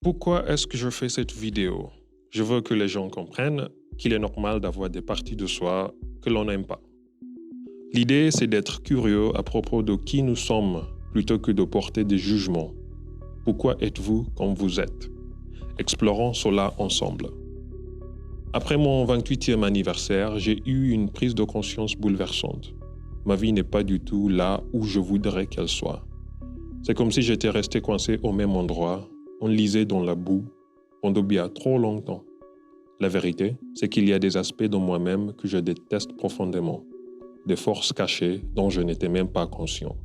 Pourquoi est-ce que je fais cette vidéo? Je veux que les gens comprennent qu'il est normal d'avoir des parties de soi que l'on n'aime pas. L'idée, c'est d'être curieux à propos de qui nous sommes plutôt que de porter des jugements. Pourquoi êtes-vous comme vous êtes? Explorons cela ensemble. Après mon 28e anniversaire, j'ai eu une prise de conscience bouleversante. Ma vie n'est pas du tout là où je voudrais qu'elle soit. C'est comme si j'étais resté coincé au même endroit, enlisé dans la boue, pendant bien trop longtemps. La vérité, c'est qu'il y a des aspects de moi-même que je déteste profondément. Des forces cachées dont je n'étais même pas conscient,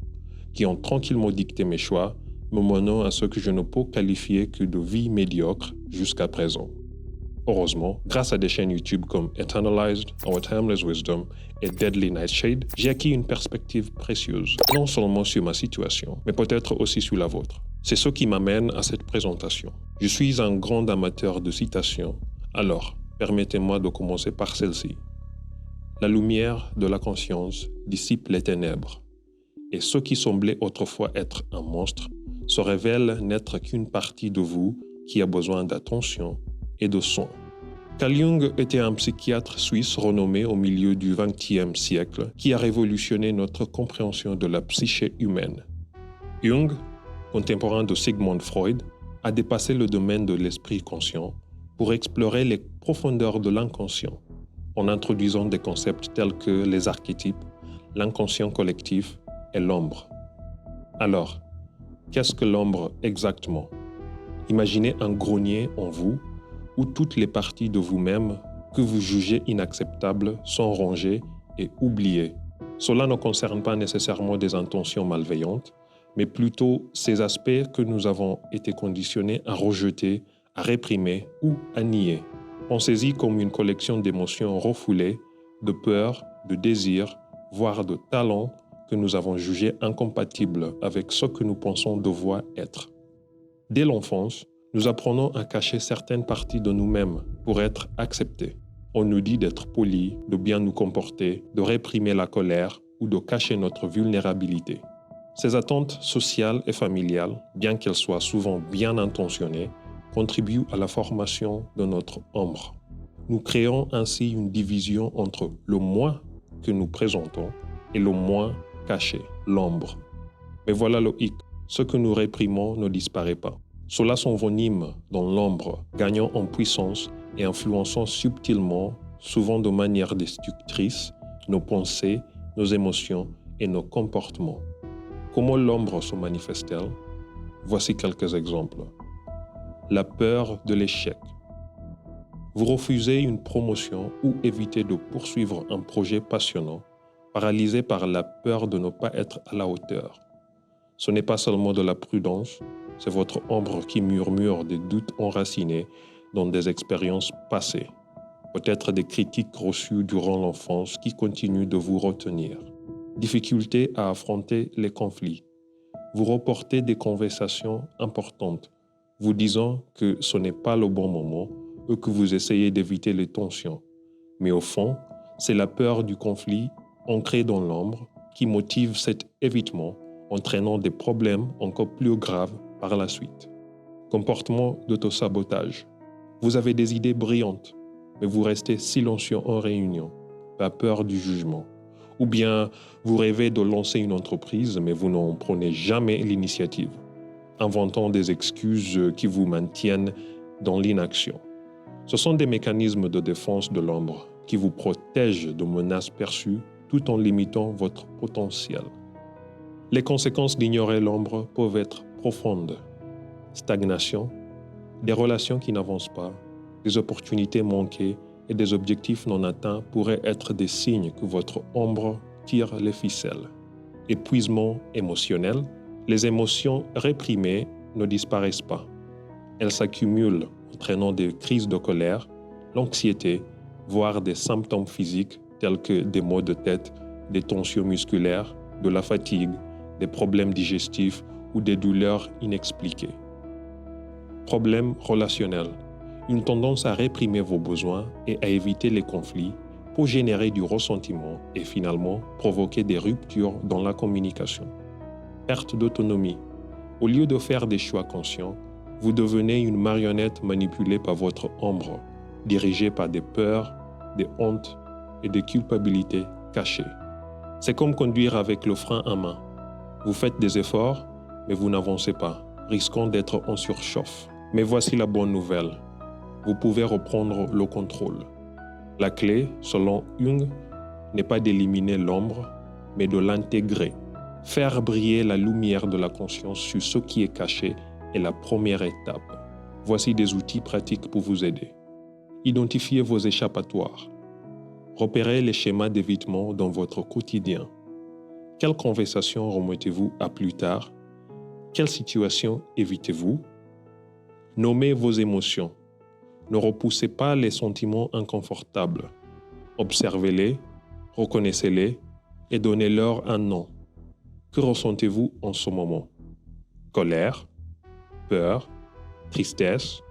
qui ont tranquillement dicté mes choix, me menant à ce que je ne peux qualifier que de vie médiocre jusqu'à présent. Heureusement, grâce à des chaînes YouTube comme Eternalized, Our Timeless Wisdom et Deadly Nightshade, j'ai acquis une perspective précieuse, non seulement sur ma situation, mais peut-être aussi sur la vôtre. C'est ce qui m'amène à cette présentation. Je suis un grand amateur de citations, alors permettez-moi de commencer par celle-ci. La lumière de la conscience dissipe les ténèbres, et ce qui semblait autrefois être un monstre se révèle n'être qu'une partie de vous qui a besoin d'attention et de soins. Carl Jung était un psychiatre suisse renommé au milieu du XXe siècle qui a révolutionné notre compréhension de la psyché humaine. Jung, contemporain de Sigmund Freud, a dépassé le domaine de l'esprit conscient pour explorer les profondeurs de l'inconscient, en introduisant des concepts tels que les archétypes, l'inconscient collectif et l'ombre. Alors, qu'est-ce que l'ombre exactement? Imaginez un grenier en vous où toutes les parties de vous-même que vous jugez inacceptables sont rangées et oubliées. Cela ne concerne pas nécessairement des intentions malveillantes, mais plutôt ces aspects que nous avons été conditionnés à rejeter, à réprimer ou à nier. Pensez-y comme une collection d'émotions refoulées, de peur, de désirs, voire de talents que nous avons jugés incompatibles avec ce que nous pensons devoir être. Dès l'enfance, nous apprenons à cacher certaines parties de nous-mêmes pour être acceptés. On nous dit d'être polis, de bien nous comporter, de réprimer la colère ou de cacher notre vulnérabilité. Ces attentes sociales et familiales, bien qu'elles soient souvent bien intentionnées, contribuent à la formation de notre ombre. Nous créons ainsi une division entre le moi que nous présentons et le moi caché, l'ombre. Mais voilà le hic, ce que nous réprimons ne disparaît pas. Cela s'envenime dans l'ombre, gagnant en puissance et influençant subtilement, souvent de manière destructrice, nos pensées, nos émotions et nos comportements. Comment l'ombre se manifeste-t-elle? Voici quelques exemples. La peur de l'échec. Vous refusez une promotion ou évitez de poursuivre un projet passionnant, paralysé par la peur de ne pas être à la hauteur. Ce n'est pas seulement de la prudence, c'est votre ombre qui murmure des doutes enracinés dans des expériences passées, peut-être des critiques reçues durant l'enfance qui continuent de vous retenir. Difficulté à affronter les conflits. Vous reportez des conversations importantes, vous disant que ce n'est pas le bon moment ou que vous essayez d'éviter les tensions. Mais au fond, c'est la peur du conflit ancrée dans l'ombre qui motive cet évitement, entraînant des problèmes encore plus graves par la suite. Comportement d'autosabotage. Vous avez des idées brillantes, mais vous restez silencieux en réunion, par peur du jugement. Ou bien vous rêvez de lancer une entreprise, mais vous n'en prenez jamais l'initiative, inventant des excuses qui vous maintiennent dans l'inaction. Ce sont des mécanismes de défense de l'ombre qui vous protègent de menaces perçues tout en limitant votre potentiel. Les conséquences d'ignorer l'ombre peuvent être profondes. Stagnation, des relations qui n'avancent pas, des opportunités manquées et des objectifs non atteints pourraient être des signes que votre ombre tire les ficelles. Épuisement émotionnel, les émotions réprimées ne disparaissent pas. Elles s'accumulent, entraînant des crises de colère, l'anxiété, voire des symptômes physiques tels que des maux de tête, des tensions musculaires, de la fatigue, des problèmes digestifs ou des douleurs inexpliquées. Problèmes relationnels. Une tendance à réprimer vos besoins et à éviter les conflits pour générer du ressentiment et finalement provoquer des ruptures dans la communication. Perte d'autonomie. Au lieu de faire des choix conscients, vous devenez une marionnette manipulée par votre ombre, dirigée par des peurs, des hontes et des culpabilités cachées. C'est comme conduire avec le frein à main. Vous faites des efforts, mais vous n'avancez pas, risquant d'être en surchauffe. Mais voici la bonne nouvelle. Vous pouvez reprendre le contrôle. La clé, selon Jung, n'est pas d'éliminer l'ombre, mais de l'intégrer. Faire briller la lumière de la conscience sur ce qui est caché est la première étape. Voici des outils pratiques pour vous aider. Identifiez vos échappatoires. Repérez les schémas d'évitement dans votre quotidien. Quelle conversation remettez-vous à plus tard? Quelle situation évitez-vous? Nommez vos émotions. Ne repoussez pas les sentiments inconfortables. Observez-les, reconnaissez-les et donnez-leur un nom. Que ressentez-vous en ce moment? Colère, peur, tristesse.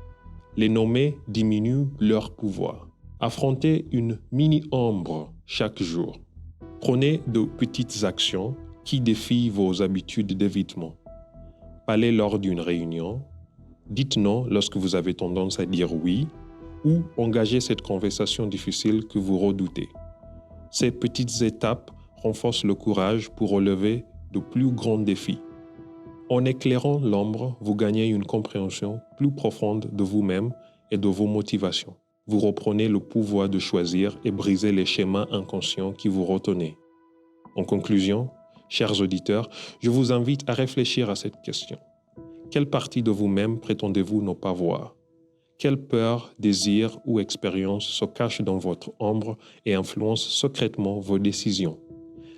Les nommer diminue leur pouvoir. Affrontez une mini-ombre chaque jour. Prenez de petites actions qui défient vos habitudes d'évitement. Parlez lors d'une réunion. Dites non lorsque vous avez tendance à dire oui ou engagez cette conversation difficile que vous redoutez. Ces petites étapes renforcent le courage pour relever de plus grands défis. En éclairant l'ombre, vous gagnez une compréhension plus profonde de vous-même et de vos motivations. Vous reprenez le pouvoir de choisir et briser les schémas inconscients qui vous retenaient. En conclusion, chers auditeurs, je vous invite à réfléchir à cette question. Quelle partie de vous-même prétendez-vous ne pas voir? Quelle peur, désir ou expérience se cache dans votre ombre et influence secrètement vos décisions?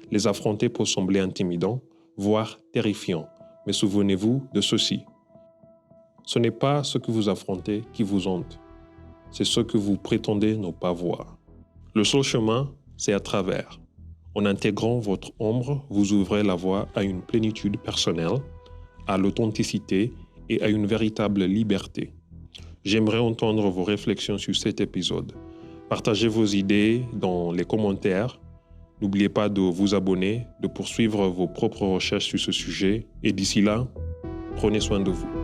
Les affronter peut sembler intimidant, voire terrifiant, mais souvenez-vous de ceci. Ce n'est pas ce que vous affrontez qui vous hante, c'est ce que vous prétendez ne pas voir. Le seul chemin, c'est à travers. En intégrant votre ombre, vous ouvrez la voie à une plénitude personnelle, à l'authenticité et à une véritable liberté. J'aimerais entendre vos réflexions sur cet épisode. Partagez vos idées dans les commentaires. N'oubliez pas de vous abonner, de poursuivre vos propres recherches sur ce sujet. Et d'ici là, prenez soin de vous.